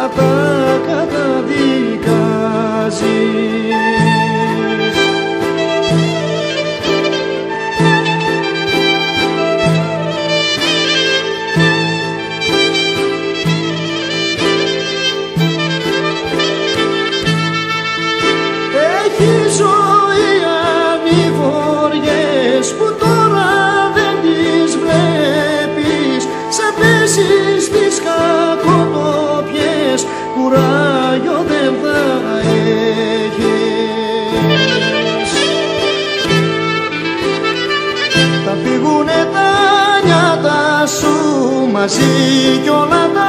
απ' τα καταδικάζεις. Έχει ζωή ανηφοριές που τώρα δεν τις βλέπεις, σε πέσεις τις κακοτόπιες, κουράγιο δεν θα έχεις. Θα φύγουνε τα νιάτα σου μαζί κι όλα τα